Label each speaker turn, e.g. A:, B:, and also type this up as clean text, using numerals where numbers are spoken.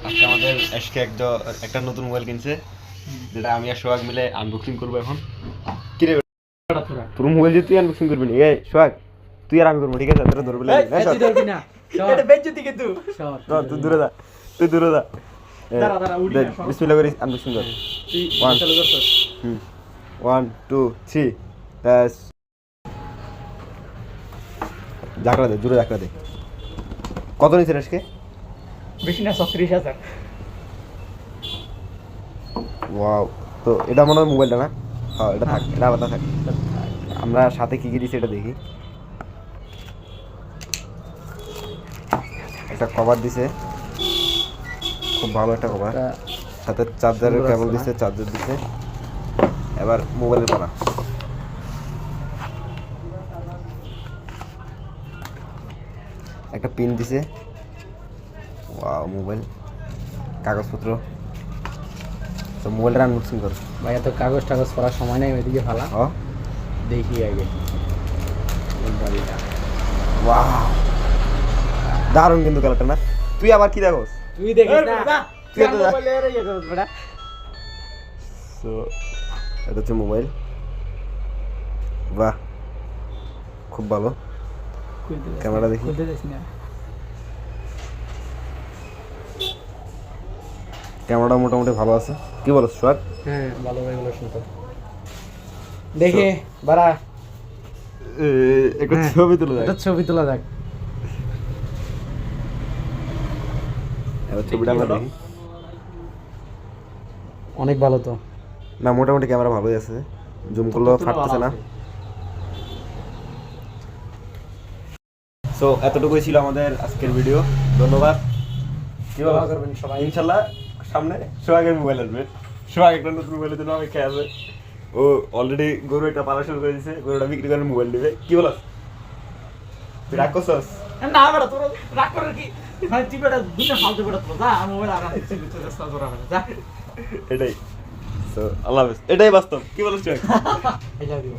A: আজকে আমাদের আজকে একটা নতুন মোবাইল কিনছে, যেটা আমি আর সোহাগ মিলে আনবক্সিং করবো এখন। কি রে তোর মোবাইল যে তুই আনবক্সিং করবি না? এই সোহাগ, তুই আর আমি করবো, ঠিক আছে? তোরা ধরবি না,
B: তুই ধরবি না, এটা বেজ্জতি কিন্তু
A: তুই দূরে যা, তুই দূরে যা।
B: দাঁড়া উড়ি না,
A: বিসমিল্লাহ করে আনবক্সিং কর।
B: তুই
A: One.
B: চালু করছস।
A: 1 2 3 ব্যাস। জাকড়া দে, জোরে জাকড়া দে। কত নিছে আজকে?
B: বেশি না 36,000।
A: ওয়াও, তো এটা মনে হয় মোবাইলটা না? হ্যাঁ, এটা থাক, এটা আলাদা থাক। আমরা সাথে কি কি দিছি এটা দেখি। একটা কভার দিছে, খুব ভালো একটা কভার। সাথে চার্জারের কেবল দিছে, চার্জার দিছে। এবার মোবাইলের পালা। একটা পিন দিছে। ওয়াও, মোবাইল, কাগজপত্র। তো মোবাইলটা আনবক্সিং কর।
B: ভাই এত কাগজ টাগজ পড়ার সময় নাই, ওইদিকে ফালা
A: ও
B: দেখি আগে মোবাইলটা।
A: ওয়াও, দারুণ কিন্তু কালারটা না? তুই আবার কি দেখোস?
B: তুই দেখিস না,
A: তুই তো যা।
B: মোবাইলে এর ইয়ে করছ বেটা।
A: সো এটা হচ্ছে মোবাইল। বাহ, খুব ভালো। ক্যামেরা দেখি।
B: খুলতে দিস না।
A: ক্যামেরাটা মোটামুটি ভালো আছে। কি বলো সোহাগ?
B: হ্যাঁ, ভালো এগুলো শুনতো। দেখে বাড়া
A: একটা
B: হ্যাঁ,
A: ছবি তুলে
B: একটা ছবি তোলা যাক।
A: এবার ছবিটা আমরা দেখি।
B: অনেক ভালো তো।
A: না, মোটামুটি ক্যামেরা ভালোই আছে, জুম করলেও ফাটতেছে না। সো এতটুকুই ছিল আমাদের আজকের ভিডিও। ধন্যবাদ। কি
B: দোয়া
A: বলো?
B: করবেন সবাই।
A: ইনশাল্লাহ সামনে সোহাগের মোবাইল আসবে। সোহাগ একটা নতুন মোবাইলের জন্য অপেক্ষা আছে। ও অলরেডি গরু একটা পালা শুরু করে দিয়েছে, গরুটা বিক্রি করে মোবাইল নেবে। কি বলো? তুই রাগ করছস?
B: না বেটা, তোর রাগ করার কি? ভাই তুই বেটা দুটো ফালতু বেটা তো যা, আমি মোবাইল আগাতে চিন্তা চেষ্টা করা হবে যা।
A: এটাই। সো আল্লাহ হাফেজ। এটাই বাস্তব। কি বলছ?
B: I love you.